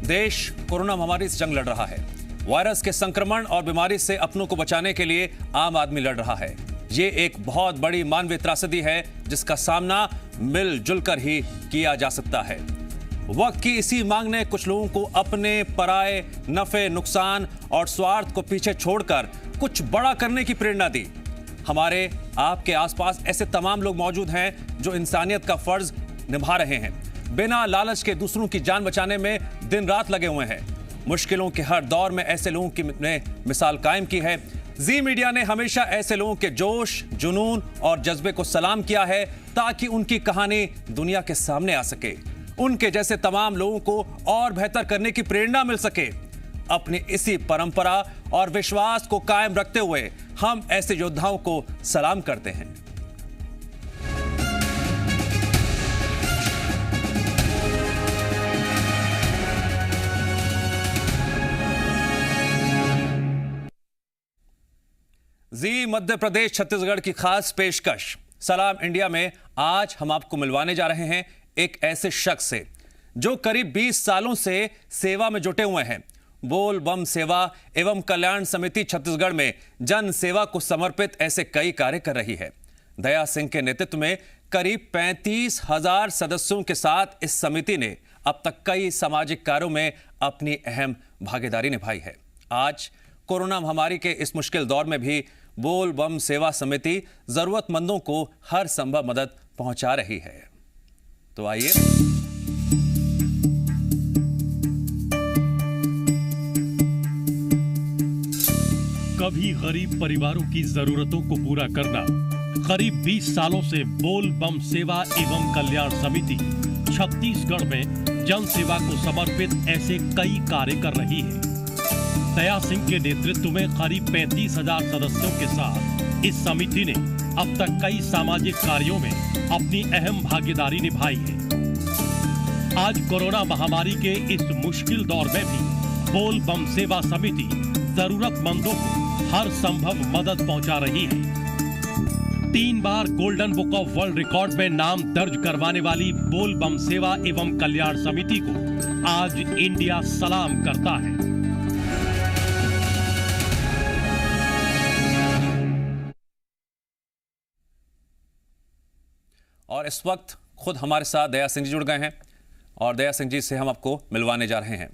देश कोरोना महामारी से जंग लड़ रहा है। वायरस के संक्रमण और बीमारी से अपनों को बचाने के लिए आम आदमी लड़ रहा है। ये एक बहुत बड़ी मानवीय त्रासदी है जिसका सामना मिलजुल कर ही किया जा सकता है। वक्त की इसी मांग ने कुछ लोगों को अपने पराये नफे, नुकसान और स्वार्थ को पीछे छोड़कर कुछ बड़ा करने की प्रेरणा दी। हमारे आपके आसपास ऐसे तमाम लोग मौजूद हैं जो इंसानियत का फर्ज निभा रहे हैं, बिना लालच के दूसरों की जान बचाने में दिन रात लगे हुए हैं। मुश्किलों के हर दौर में ऐसे लोगों की ने मिसाल कायम की है। जी मीडिया ने हमेशा ऐसे लोगों के जोश, जुनून और जज्बे को सलाम किया है ताकि उनकी कहानी दुनिया के सामने आ सके, उनके जैसे तमाम लोगों को और बेहतर करने की प्रेरणा मिल सके। अपनी इसी परंपरा और विश्वास को कायम रखते हुए हम ऐसे योद्धाओं को सलाम करते हैं। जी मध्य प्रदेश छत्तीसगढ़ की खास पेशकश सलाम इंडिया में आज हम आपको मिलवाने जा रहे हैं एक ऐसे शख्स से जो करीब 20 सालों से सेवा में जुटे हुए हैं। बोल बम सेवा एवं कल्याण समिति छत्तीसगढ़ में जन सेवा को समर्पित ऐसे कई कार्य कर रही है। दया सिंह के नेतृत्व में करीब 35,000 सदस्यों के साथ इस समिति ने अब तक कई सामाजिक कार्यों में अपनी अहम भागीदारी निभाई है। आज कोरोना महामारी के इस मुश्किल दौर में भी बोल बम सेवा समिति जरूरतमंदों को हर संभव मदद पहुंचा रही है। तो आइए कभी गरीब परिवारों की जरूरतों को पूरा करना। करीब 20 सालों से बोल बम सेवा एवं कल्याण समिति छत्तीसगढ़ में जन सेवा को समर्पित ऐसे कई कार्य कर रही है। दया सिंह के नेतृत्व में करीब 35,000 सदस्यों के साथ इस समिति ने अब तक कई सामाजिक कार्यों में अपनी अहम भागीदारी निभाई है। आज कोरोना महामारी के इस मुश्किल दौर में भी बोल बम सेवा समिति जरूरतमंदों को हर संभव मदद पहुंचा रही है। 3 बार golden book of world record में नाम दर्ज करवाने वाली बोल बम सेवा एवं कल्याण समिति को आज इंडिया सलाम करता है। और इस वक्त खुद हमारे साथ दया सिंह जी जुड़ गए हैं और दया सिंह जी से हम आपको मिलवाने जा रहे हैं।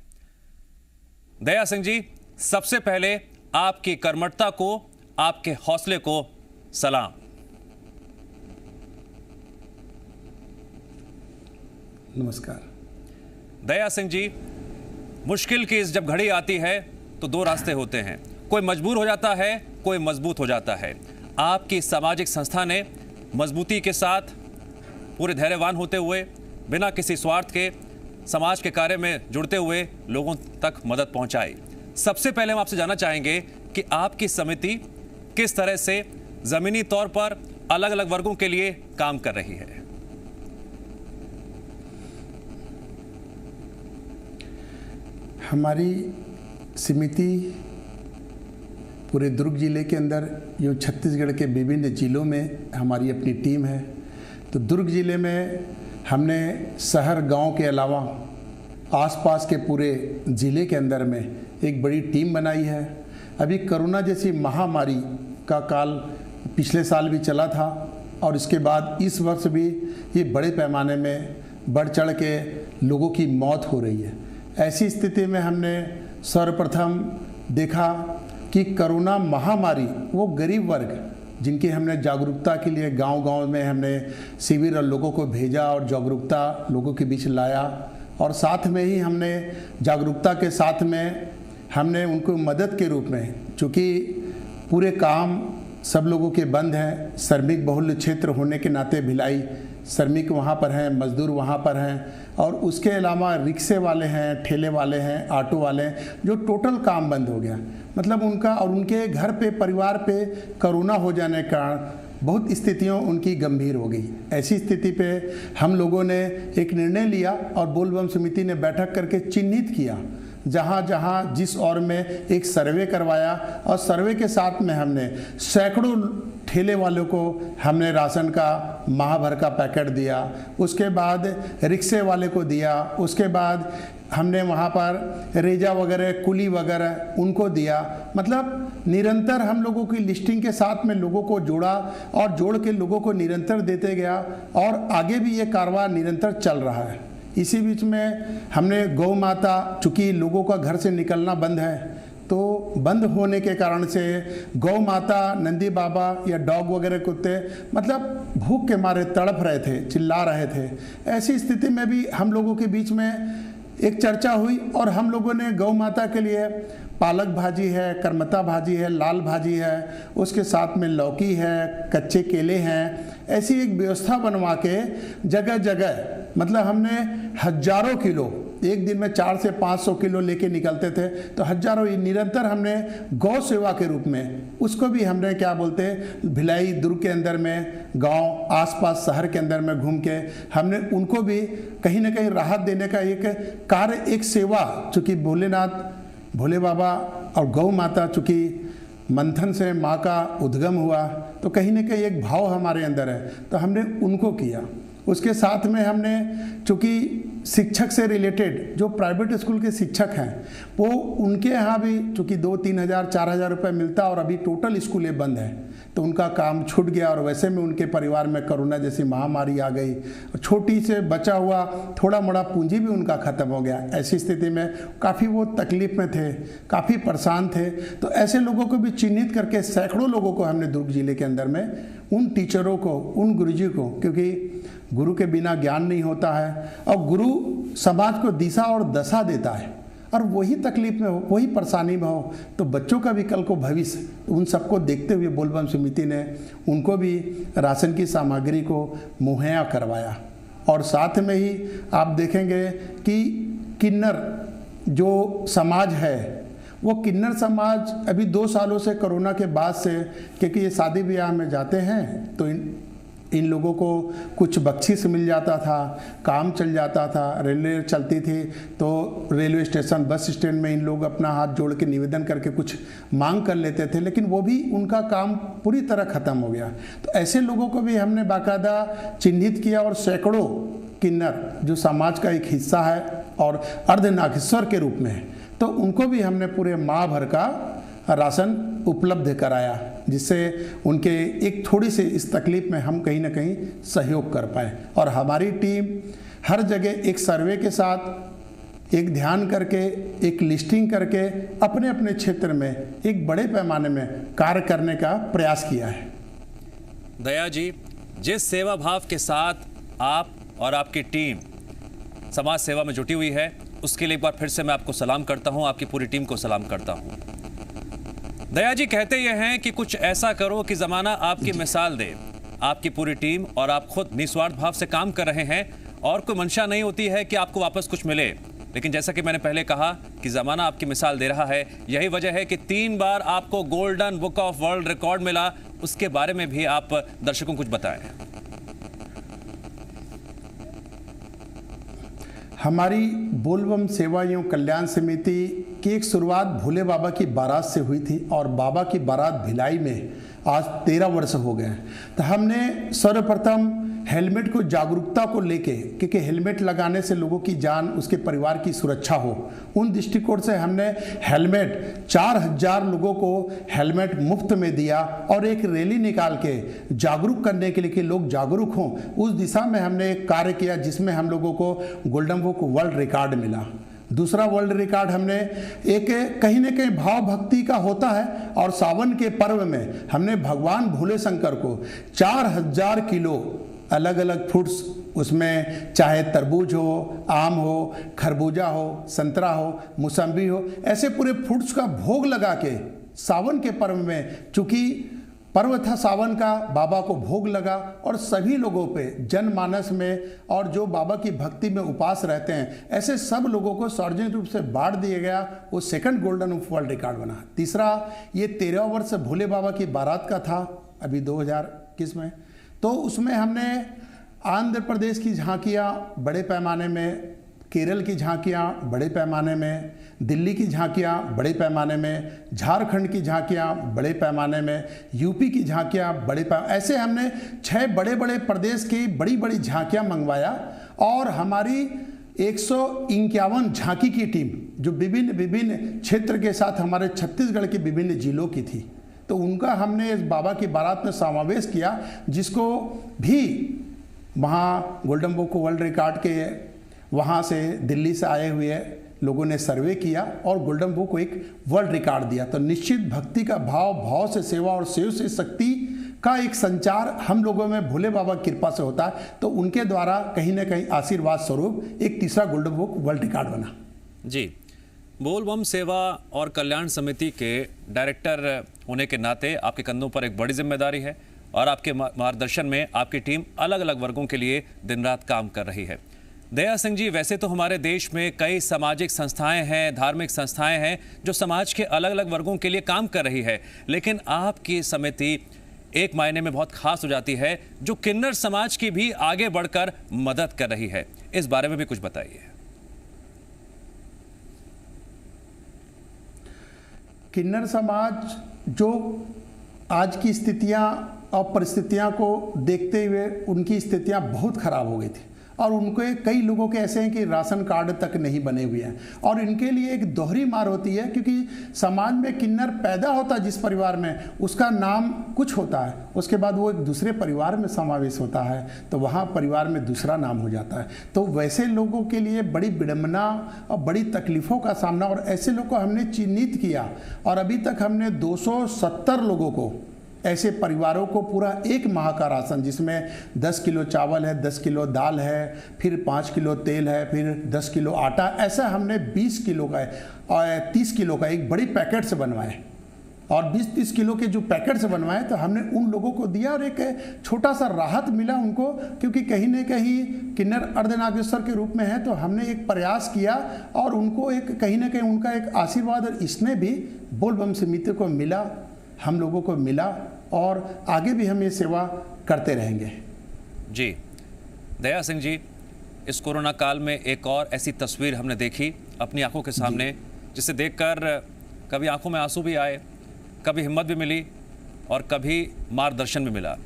दया सिंह जी, सबसे पहले आपकी कर्मठता को, आपके हौसले को सलाम। नमस्कार। दया सिंह जी, मुश्किल की जब घड़ी आती है तो 2 रास्ते होते हैं, कोई मजबूर हो जाता है, कोई मजबूत हो जाता है। आपकी सामाजिक संस्था ने मजबूती के साथ, पूरे धैर्यवान होते हुए, बिना किसी स्वार्थ के समाज के कार्य में जुड़ते हुए लोगों तक मदद पहुंचाई। सबसे पहले हम आपसे जानना चाहेंगे कि आपकी समिति किस तरह से जमीनी तौर पर अलग अलग वर्गों के लिए काम कर रही है। हमारी समिति पूरे दुर्ग जिले के अंदर, जो छत्तीसगढ़ के विभिन्न जिलों में हमारी अपनी टीम है। तो दुर्ग जिले में हमने शहर गांव के अलावा आसपास के पूरे ज़िले के अंदर में एक बड़ी टीम बनाई है। अभी कोरोना जैसी महामारी का काल पिछले साल भी चला था और इसके बाद इस वर्ष भी ये बड़े पैमाने में बढ़ चढ़ के लोगों की मौत हो रही है। ऐसी स्थिति में हमने सर्वप्रथम देखा कि कोरोना महामारी वो गरीब वर्ग जिनकी हमने जागरूकता के लिए गांव-गांव में हमने शिविर और लोगों को भेजा और जागरूकता लोगों के बीच लाया, और साथ में ही हमने जागरूकता के साथ में हमने उनको मदद के रूप में, चूँकि पूरे काम सब लोगों के बंद हैं, श्रमिक बहुल क्षेत्र होने के नाते भिलाई श्रमिक वहाँ पर हैं, मजदूर वहाँ पर हैं, और उसके अलावा रिक्शे वाले हैं, ठेले वाले हैं, ऑटो वाले हैं, जो टोटल काम बंद हो गया। मतलब उनका और उनके घर पे, परिवार पे कोरोना हो जाने के कारण बहुत स्थितियों उनकी गंभीर हो गई। ऐसी स्थिति पे हम लोगों ने एक निर्णय लिया और बोल बम समिति ने बैठक करके चिन्हित किया जहाँ जहाँ जिस और में एक सर्वे करवाया, और सर्वे के साथ में हमने सैकड़ों ठेले वालों को हमने राशन का माह भर का पैकेट दिया, उसके बाद रिक्शे वाले को दिया, उसके बाद हमने वहाँ पर रेजा वगैरह कुली वगैरह उनको दिया। मतलब निरंतर हम लोगों की लिस्टिंग के साथ में लोगों को जोड़ा और जोड़ के लोगों को निरंतर देते गया और आगे भी ये कारवां निरंतर चल रहा है। इसी बीच में हमने गौ माता, चूँकि लोगों का घर से निकलना बंद है तो बंद होने के कारण से गौ माता, नंदी बाबा या डॉग वगैरह कुत्ते मतलब भूख के मारे तड़प रहे थे, चिल्ला रहे थे। ऐसी स्थिति में भी हम लोगों के बीच में एक चर्चा हुई और हम लोगों ने गौ माता के लिए पालक भाजी है, करमता भाजी है, लाल भाजी है, उसके साथ में लौकी है, कच्चे केले हैं, ऐसी एक व्यवस्था बनवा के जगह जगह मतलब हमने हजारों किलो, एक दिन में 400 से 500 किलो लेके निकलते थे, तो हजारों निरंतर हमने गौ सेवा के रूप में उसको भी हमने क्या बोलते भिलाई दुर्ग के अंदर में गांव आसपास शहर के अंदर में घूम के हमने उनको भी कहीं ना कहीं राहत देने का एक कार्य, एक सेवा, चूँकि भोलेनाथ भोले बाबा और गौ माता चूँकि मंथन से माँ का उद्गम हुआ तो कहीं ना कहीं एक भाव हमारे अंदर है, तो हमने उनको किया। उसके साथ में हमने चूँकि शिक्षक से रिलेटेड जो प्राइवेट स्कूल के शिक्षक हैं वो उनके यहाँ भी चूँकि 2-3 हज़ार 4 हज़ार रुपये मिलता और अभी टोटल स्कूलें बंद हैं तो उनका काम छूट गया और वैसे में उनके परिवार में कोरोना जैसी महामारी आ गई, छोटी से बचा हुआ थोड़ा मोड़ा पूंजी भी उनका ख़त्म हो गया। ऐसी स्थिति में काफ़ी वो तकलीफ में थे, काफ़ी परेशान थे। तो ऐसे लोगों को भी चिन्हित करके सैकड़ों लोगों को हमने दुर्ग जिले के अंदर में उन टीचरों को, उन गुरुजी को, क्योंकि गुरु के बिना ज्ञान नहीं होता है और गुरु समाज को दिशा और दशा देता है और वही तकलीफ में हो, वही परेशानी में हो तो बच्चों का भी कल को भविष्य, तो उन सबको देखते हुए बोलबम समिति ने उनको भी राशन की सामग्री को मुहैया करवाया। और साथ में ही आप देखेंगे कि किन्नर जो समाज है वो किन्नर समाज अभी 2 सालों से कोरोना के बाद से, क्योंकि ये शादी ब्याह में जाते हैं तो इन लोगों को कुछ बख्शीश मिल जाता था, काम चल जाता था, रेलवे चलती थी तो रेलवे स्टेशन बस स्टैंड में इन लोग अपना हाथ जोड़ के निवेदन करके कुछ मांग कर लेते थे, लेकिन वो भी उनका काम पूरी तरह ख़त्म हो गया। तो ऐसे लोगों को भी हमने बाकायदा चिन्हित किया और सैकड़ों किन्नर जो समाज का एक हिस्सा है और अर्धनागेश्वर के रूप में है तो उनको भी हमने पूरे माह भर का राशन उपलब्ध कराया, जिससे उनके एक थोड़ी सी इस तकलीफ में हम कहीं ना कहीं सहयोग कर पाए। और हमारी टीम हर जगह एक सर्वे के साथ एक ध्यान करके, एक लिस्टिंग करके अपने अपने क्षेत्र में एक बड़े पैमाने में कार्य करने का प्रयास किया है। दया जी, जिस सेवा भाव के साथ आप और आपकी टीम समाज सेवा में जुटी हुई है उसके लिए एक बार फिर से मैं आपको सलाम करता हूं, आपकी पूरी टीम को सलाम करता हूं। दया जी कहते ये हैं कि कुछ ऐसा करो कि जमाना आपकी मिसाल दे। आपकी पूरी टीम और आप खुद निस्वार्थ भाव से काम कर रहे हैं और कोई मंशा नहीं होती है कि आपको वापस कुछ मिले, लेकिन जैसा कि मैंने पहले कहा कि जमाना आपकी मिसाल दे रहा है। यही वजह है कि 3 बार आपको golden book of world record मिला। उसके बारे में भी आप दर्शकों को कुछ बताएं। हमारी बोलबम सेवा एवं कल्याण समिति की एक शुरुआत भोले बाबा की बारात से हुई थी और बाबा की बारात भिलाई में आज 13 वर्ष हो गए। तो हमने सर्वप्रथम हेलमेट को जागरूकता को लेके, क्योंकि हेलमेट लगाने से लोगों की जान, उसके परिवार की सुरक्षा हो, उन दृष्टिकोण से हमने हेलमेट 4000 लोगों को हेलमेट मुफ्त में दिया और एक रैली निकाल के जागरूक करने के लिए कि लोग जागरूक हों, उस दिशा में हमने एक कार्य किया जिसमें हम लोगों को गोल्डन बुक वर्ल्ड रिकॉर्ड मिला। दूसरा वर्ल्ड रिकॉर्ड हमने एक कहीं न कहीं भाव भक्ति का होता है और सावन के पर्व में हमने भगवान भोले शंकर को 4000 किलो अलग अलग फ्रूट्स, उसमें चाहे तरबूज हो, आम हो, खरबूजा हो, संतरा हो, मौसम्बी हो, ऐसे पूरे फ्रूट्स का भोग लगा के सावन के पर्व में, चूँकि पर्व था सावन का, बाबा को भोग लगा और सभी लोगों पे जनमानस में और जो बाबा की भक्ति में उपास रहते हैं ऐसे सब लोगों को सार्वजनिक रूप से बांट दिया गया। वो सेकंड गोल्डन वर्ल्ड रिकॉर्ड बना। तीसरा ये 13 वर्ष भोले बाबा की बारात का था अभी 2021 में, तो उसमें हमने आंध्र प्रदेश की झांकियाँ बड़े पैमाने में केरल की झांकियाँ बड़े पैमाने में, दिल्ली की झांकियाँ बड़े पैमाने में, झारखंड की झांकियाँ बड़े पैमाने में, यूपी की झांकियाँ बड़े ऐसे हमने 6 बड़े बड़े प्रदेश की बड़ी बड़ी झांकियाँ मंगवाया और हमारी 151 झांकी की टीम जो विभिन्न विभिन्न क्षेत्र के साथ हमारे छत्तीसगढ़ के विभिन्न जिलों की थी, तो उनका हमने इस बाबा की बारात में समावेश किया, जिसको भी वहाँ गोल्डन बुक वर्ल्ड रिकॉर्ड के वहाँ से दिल्ली से आए हुए लोगों ने सर्वे किया और गोल्डन बुक को एक वर्ल्ड रिकॉर्ड दिया। तो निश्चित भक्ति का भाव, भाव से सेवा और सेव से शक्ति का एक संचार हम लोगों में भोले बाबा की कृपा से होता है। तो उनके द्वारा कहीं ना कहीं आशीर्वाद स्वरूप एक तीसरा गोल्डन बुक वर्ल्ड रिकॉर्ड बना। जी, बोल बम सेवा और कल्याण समिति के डायरेक्टर होने के नाते आपके कंधों पर एक बड़ी जिम्मेदारी है और आपके मार्गदर्शन में आपकी टीम अलग अलग वर्गों के लिए दिन रात काम कर रही है। दया सिंह जी, वैसे तो हमारे देश में कई सामाजिक संस्थाएं हैं, धार्मिक संस्थाएं हैं जो समाज के अलग अलग वर्गों के लिए काम कर रही है, लेकिन आपकी समिति एक मायने में बहुत खास हो जाती है, जो किन्नर समाज की भी आगे बढ़कर मदद कर रही है। इस बारे में भी कुछ बताइए। किन्नर समाज जो आज की स्थितियां और परिस्थितियां को देखते हुए उनकी स्थितियां बहुत खराब हो गई थी और उनके कई लोगों के ऐसे हैं कि राशन कार्ड तक नहीं बने हुए हैं और इनके लिए एक दोहरी मार होती है, क्योंकि समाज में किन्नर पैदा होता है जिस परिवार में, उसका नाम कुछ होता है, उसके बाद वो एक दूसरे परिवार में समावेश होता है तो वहाँ परिवार में दूसरा नाम हो जाता है। तो वैसे लोगों के लिए बड़ी विडंबना और बड़ी तकलीफ़ों का सामना, और ऐसे लोगों को हमने चिन्हित किया और अभी तक हमने 270 लोगों को, ऐसे परिवारों को पूरा 1 माह का राशन, जिसमें 10 किलो चावल है, 10 किलो दाल है, फिर 5 किलो तेल है, फिर 10 किलो आटा, ऐसा हमने 20 किलो का और 30 किलो का एक बड़ी पैकेट से बनवाए और 20-30 किलो के जो पैकेट से बनवाए तो हमने उन लोगों को दिया और एक छोटा सा राहत मिला उनको, क्योंकि कहीं न कहीं किन्नर अर्धनागेश्वर के रूप में है। तो हमने एक प्रयास किया और उनको एक कहीं ना कहीं उनका एक आशीर्वाद और इसने भी बोल बम समिति को मिला, हम लोगों को मिला और आगे भी हम ये सेवा करते रहेंगे। जी, दया सिंह जी, इस कोरोना काल में एक और ऐसी तस्वीर हमने देखी अपनी आंखों के सामने, जिसे देखकर कभी आंखों में आंसू भी आए, कभी हिम्मत भी मिली और कभी मार्गदर्शन भी मिला।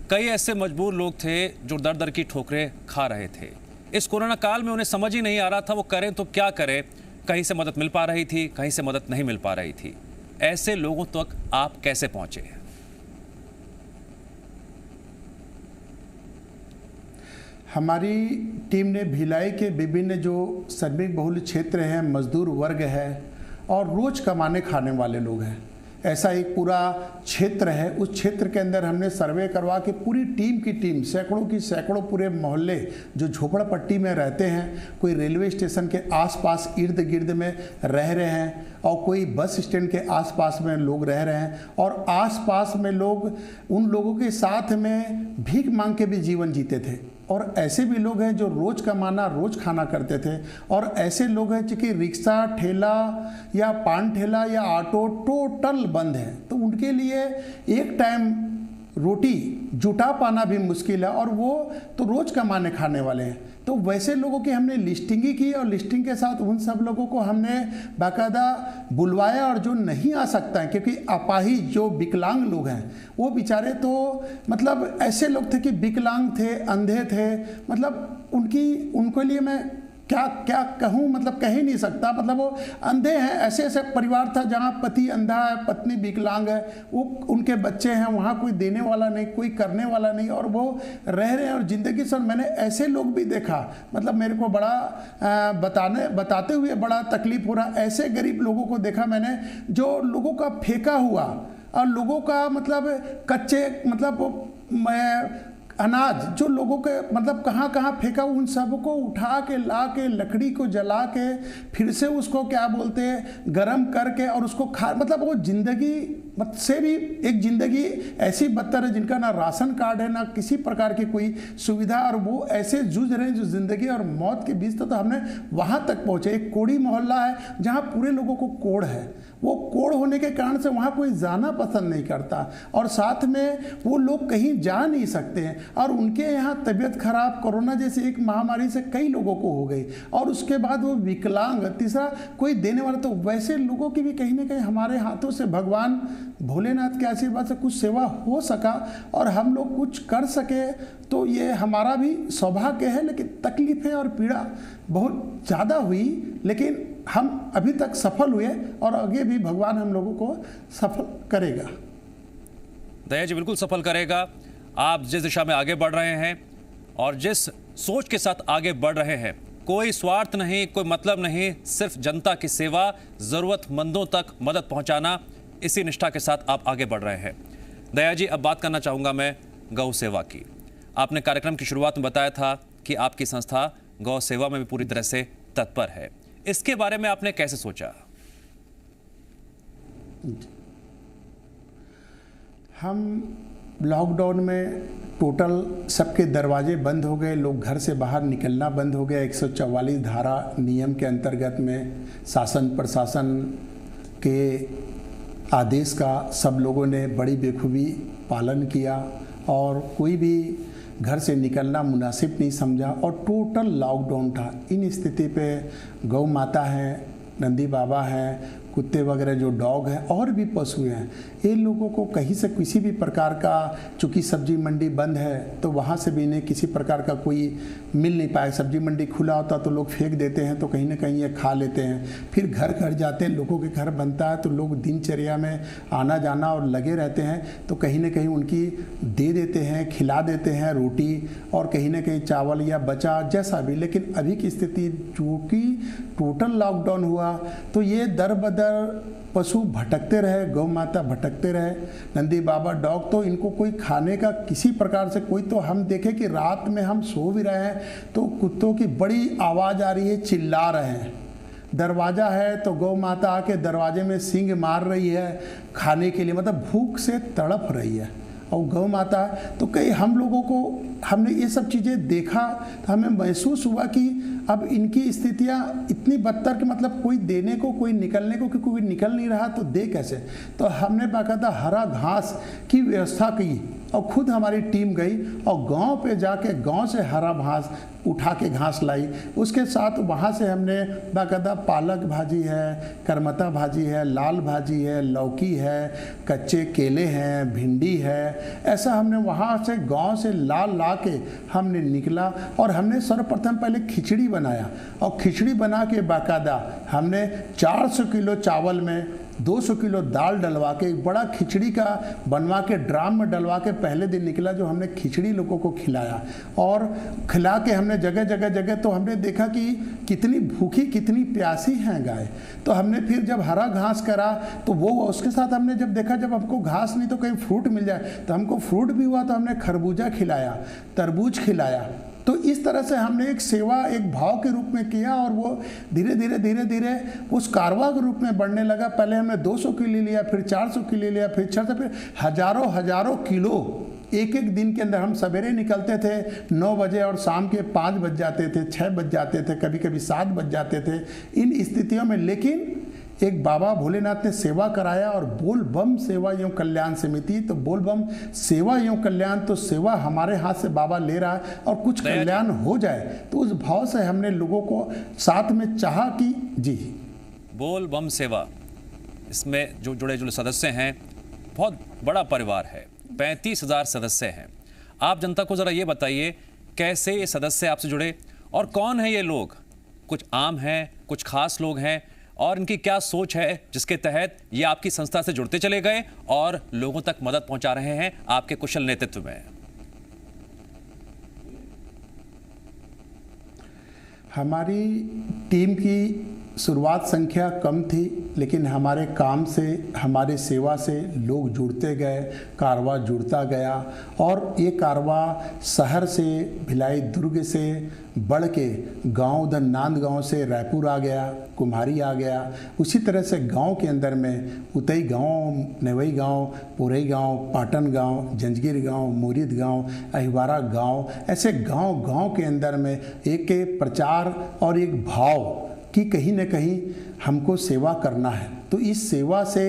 कई ऐसे मजबूर लोग थे जो दर दर की ठोकरें खा रहे थे। इस कोरोना काल में उन्हें समझ ही नहीं आ रहा था वो करें तो क्या करें। कहीं से मदद मिल पा रही थी, कहीं से मदद नहीं मिल पा रही थी। ऐसे लोगों तक आप कैसे पहुंचे? हमारी टीम ने भिलाई के विभिन्न जो श्रमिक बहुल क्षेत्र हैं, मजदूर वर्ग है और रोज कमाने खाने वाले लोग हैं, ऐसा एक पूरा क्षेत्र है। उस क्षेत्र के अंदर हमने सर्वे करवा के पूरी टीम की टीम, सैकड़ों की सैकड़ों पूरे मोहल्ले जो झोपड़पट्टी में रहते हैं, कोई रेलवे स्टेशन के आसपास इर्द गिर्द में रह रहे हैं और कोई बस स्टैंड के आसपास में लोग रह रहे हैं और आसपास में लोग उन लोगों के साथ में भीख मांग के भी जीवन जीते थे। और ऐसे भी लोग हैं जो रोज कमाना रोज खाना करते थे और ऐसे लोग हैं कि रिक्शा, ठेला या पान ठेला या ऑटो टोटल बंद है, तो उनके लिए एक टाइम रोटी जुटा पाना भी मुश्किल है और वो तो रोज कमाने खाने वाले हैं। तो वैसे लोगों की हमने लिस्टिंग ही की और लिस्टिंग के साथ उन सब लोगों को हमने बाकायदा बुलवाया और जो नहीं आ सकता है, क्योंकि अपाहिज जो विकलांग लोग हैं वो बेचारे तो मतलब ऐसे लोग थे कि विकलांग थे, अंधे थे, मतलब उनके लिए मैं क्या कहूँ, मतलब कह ही नहीं सकता। मतलब वो अंधे हैं, ऐसे ऐसे परिवार था जहाँ पति अंधा है, पत्नी विकलांग है, वो उनके बच्चे हैं, वहाँ कोई देने वाला नहीं, कोई करने वाला नहीं और वो रह रहे हैं। और ज़िंदगी से मैंने ऐसे लोग भी देखा, मतलब मेरे को बड़ा बताते हुए बड़ा तकलीफ हो रहा। ऐसे गरीब लोगों को देखा मैंने जो लोगों का फेंका हुआ और लोगों का मतलब कच्चे मतलब अनाज जो लोगों के मतलब कहाँ कहाँ फेंका, उन सबको उठा के ला के लकड़ी को जला के फिर से उसको क्या बोलते हैं गरम करके और उसको खा, मतलब वो जिंदगी मत से भी एक ज़िंदगी ऐसी बदतर है जिनका ना राशन कार्ड है, ना किसी प्रकार की कोई सुविधा, और वो ऐसे जूझ रहे हैं जो ज़िंदगी और मौत के बीच। तो हमने वहाँ तक पहुँचे। एक कोड़ी मोहल्ला है जहाँ पूरे लोगों को कोढ़ है, वो कोढ़ होने के कारण से वहाँ कोई जाना पसंद नहीं करता, और साथ में वो लोग कहीं जा नहीं सकते हैं, और उनके यहाँ तबीयत खराब कोरोना जैसे एक महामारी से कई लोगों को हो गई, और उसके बाद वो विकलांग, तीसरा कोई देने वाला। तो वैसे लोगों की भी कहीं ना कहीं हमारे हाथों से भगवान भोलेनाथ के आशीर्वाद से कुछ सेवा हो सका और हम लोग कुछ कर सके, तो ये हमारा भी सौभाग्य है। लेकिन तकलीफें और पीड़ा बहुत ज़्यादा हुई, लेकिन हम अभी तक सफल हुए और आगे भी भगवान हम लोगों को सफल करेगा। दया जी बिल्कुल सफल करेगा। आप जिस दिशा में आगे बढ़ रहे हैं और जिस सोच के साथ आगे बढ़ रहे हैं, कोई स्वार्थ नहीं, कोई मतलब नहीं, सिर्फ जनता की सेवा, ज़रूरतमंदों तक मदद पहुंचाना, इसी निष्ठा के साथ आप आगे बढ़ रहे हैं। दया जी, अब बात करना चाहूँगा मैं गौ सेवा की। आपने कार्यक्रम की शुरुआत में बताया था कि आपकी संस्था गौ सेवा में भी पूरी तरह से तत्पर है। इसके बारे में आपने कैसे सोचा? हम लॉकडाउन में टोटल सबके दरवाजे बंद हो गए, लोग घर से बाहर निकलना बंद हो गया। 144 धारा नियम के अंतर्गत में शासन प्रशासन के आदेश का सब लोगों ने बड़ी बेखूबी पालन किया, और कोई भी घर से निकलना मुनासिब नहीं समझा, और टोटल लॉकडाउन था। इन स्थिति पे गौ माता है, नंदी बाबा हैं, कुत्ते वगैरह जो डॉग हैं, और भी पशु हैं, इन लोगों को कहीं से किसी भी प्रकार का, चूँकि सब्जी मंडी बंद है तो वहाँ से भी इन्हें किसी प्रकार का कोई मिल नहीं पाया। सब्जी मंडी खुला होता तो लोग फेंक देते हैं, तो कहीं ना कहीं ये खा लेते हैं। फिर घर घर जाते हैं, लोगों के घर बनता है तो लोग दिनचर्या में आना जाना और लगे रहते हैं, तो कहीं ना कहीं उनकी दे देते हैं, खिला देते हैं रोटी और कहीं ना कहीं चावल या बचा जैसा भी। लेकिन अभी की स्थिति चूँकि टोटल लॉकडाउन हुआ तो ये दर बदर पशु भटकते रहे, गौ माता भटकते रहे, नंदी बाबा डॉग, तो इनको कोई खाने का किसी प्रकार से कोई, तो हम देखें कि रात में हम सो भी रहे हैं तो कुत्तों की बड़ी आवाज़ आ रही है, चिल्ला रहे हैं। दरवाज़ा है तो गौ माता आके दरवाजे में सींग मार रही है खाने के लिए, मतलब भूख से तड़प रही है। और गौ माता, तो कई हम लोगों को, हमने ये सब चीज़ें देखा तो हमें महसूस हुआ कि अब इनकी स्थितियाँ इतनी बदतर कि मतलब कोई देने को, कोई निकलने को, क्योंकि कोई निकल नहीं रहा तो दे कैसे। तो हमने बाकायदा हरा घास की व्यवस्था की और खुद हमारी टीम गई और गांव पे जाके गांव से हरा घास उठा के घास लाई। उसके साथ वहाँ से हमने बाकायदा पालक भाजी है, करमता भाजी है, लाल भाजी है, लौकी है, कच्चे केले हैं, भिंडी है, ऐसा हमने वहाँ से गांव से ला के हमने निकला। और हमने सर्वप्रथम पहले खिचड़ी बनाया, और खिचड़ी बना के बाकायदा हमने 400 किलो चावल में 200 किलो दाल डलवा के एक बड़ा खिचड़ी का बनवा के ड्राम में डलवा के पहले दिन निकला, जो हमने खिचड़ी लोगों को खिलाया। और खिला के हमने जगह जगह तो हमने देखा कि कितनी भूखी कितनी प्यासी हैं गाय। तो हमने फिर जब हरा घास करा तो वो उसके साथ हमने जब देखा जब हमको घास नहीं तो कहीं फ्रूट मिल जाए, तो हमको फ्रूट भी हुआ तो हमने खरबूजा खिलाया, तरबूज खिलाया। तो इस तरह से हमने एक सेवा एक भाव के रूप में किया, और वो धीरे धीरे उस कारवा के रूप में बढ़ने लगा। पहले हमने 200 किलो लिया, फिर 400 किलो लिया, फिर 600, फिर हजारों किलो एक दिन के अंदर। हम सवेरे निकलते थे 9 बजे और शाम के 5 बज जाते थे, 6 बज जाते थे, कभी कभी 7 बज जाते थे इन स्थितियों में। लेकिन एक बाबा भोलेनाथ ने सेवा कराया, और बोल बम सेवा एवं कल्याण समिति, तो बोल बम सेवा एवं कल्याण, तो सेवा हमारे हाथ से बाबा ले रहा है और कुछ कल्याण हो जाए, तो उस भाव से हमने लोगों को साथ में चाहा कि जी बोल बम सेवा, इसमें जो जुड़े सदस्य हैं, बहुत बड़ा परिवार है, 35,000 सदस्य हैं। आप जनता को ज़रा ये बताइए कैसे ये सदस्य आपसे जुड़े और कौन है ये लोग? कुछ आम हैं, कुछ खास लोग हैं, और इनकी क्या सोच है जिसके तहत ये आपकी संस्था से जुड़ते चले गए और लोगों तक मदद पहुंचा रहे हैं आपके कुशल नेतृत्व में? हमारी टीम की शुरुआत संख्या कम थी, लेकिन हमारे काम से, हमारे सेवा से लोग जुड़ते गए, कारवा जुड़ता गया और ये कारवा शहर से, भिलाई दुर्ग से बढ़ के गांव, उधर नांद गांव से रायपुर आ गया, कुम्हारी आ गया। उसी तरह से गांव के अंदर में उतई गांव, नेवई गांव, पुरई गांव, पाटन गांव, जंजगीर गांव, मुरीद गांव, अहिवारा गांव, ऐसे गांव गांव के अंदर में एक प्रचार और एक भाव कि कहीं न कहीं हमको सेवा करना है। तो इस सेवा से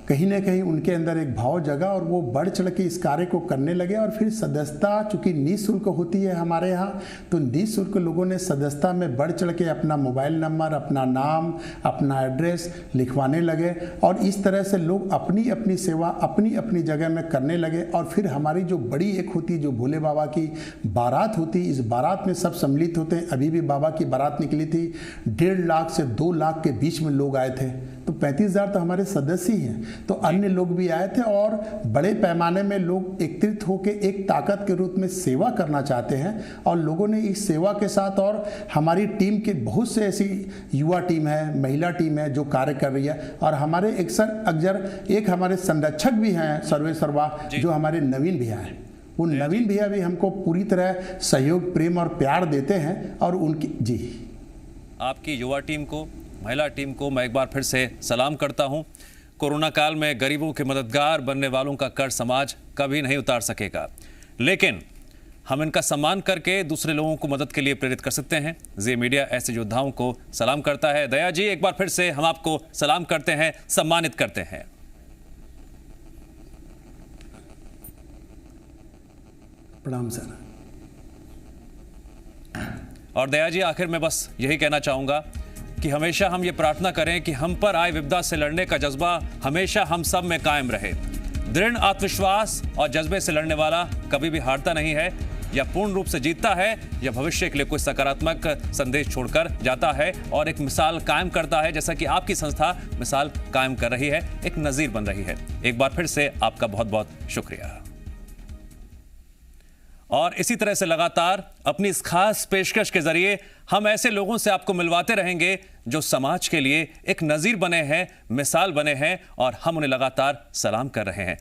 कहीं न कहीं उनके अंदर एक भाव जगा और वो बढ़ चढ़ के इस कार्य को करने लगे। और फिर सदस्यता चूँकि निःशुल्क होती है हमारे यहाँ, तो निःशुल्क लोगों ने सदस्यता में बढ़ चढ़ के अपना मोबाइल नंबर, अपना नाम, अपना एड्रेस लिखवाने लगे और इस तरह से लोग अपनी अपनी सेवा अपनी अपनी जगह में करने लगे। और फिर हमारी जो बड़ी एक होती, जो भोले बाबा की बारात होती, इस बारात में सब सम्मिलित होते हैं। अभी भी बाबा की बारात निकली थी, 1.5 लाख से 2 लाख के बीच में लोग आए थे। तो 35,000 तो हमारे सदस्य ही हैं, तो अन्य लोग भी आए थे और बड़े पैमाने में लोग एकत्रित होकर एक ताकत के रूप में सेवा करना चाहते हैं। और लोगों ने इस सेवा के साथ, और हमारी टीम के बहुत से ऐसी युवा टीम है, महिला टीम है जो कार्य कर रही है। और हमारे एक हमारे संरक्षक भी हैं, सर्वे सर्वा, जो हमारे नवीन भैया हैं। वो नवीन भैया भी हमको पूरी तरह सहयोग, प्रेम और प्यार देते हैं। और उनकी जी, आपकी युवा टीम को, महिला टीम को मैं एक बार फिर से सलाम करता हूं। कोरोना काल में गरीबों के मददगार बनने वालों का कर्ज समाज कभी नहीं उतार सकेगा, लेकिन हम इनका सम्मान करके दूसरे लोगों को मदद के लिए प्रेरित कर सकते हैं। जी मीडिया ऐसे योद्धाओं को सलाम करता है। दया जी, एक बार फिर से हम आपको सलाम करते हैं, सम्मानित करते हैं। प्रणाम सर। और दया जी, आखिर में बस यही कहना चाहूंगा कि हमेशा हम ये प्रार्थना करें कि हम पर आए विपदा से लड़ने का जज्बा हमेशा हम सब में कायम रहे। दृढ़ आत्मविश्वास और जज्बे से लड़ने वाला कभी भी हारता नहीं है, या पूर्ण रूप से जीतता है, या भविष्य के लिए कोई सकारात्मक संदेश छोड़कर जाता है और एक मिसाल कायम करता है, जैसा कि आपकी संस्था मिसाल कायम कर रही है, एक नजीर बन रही है। एक बार फिर से आपका बहुत बहुत शुक्रिया। और इसी तरह से लगातार अपनी इस खास पेशकश के जरिए हम ऐसे लोगों से आपको मिलवाते रहेंगे जो समाज के लिए एक नजीर बने हैं, मिसाल बने हैं, और हम उन्हें लगातार सलाम कर रहे हैं।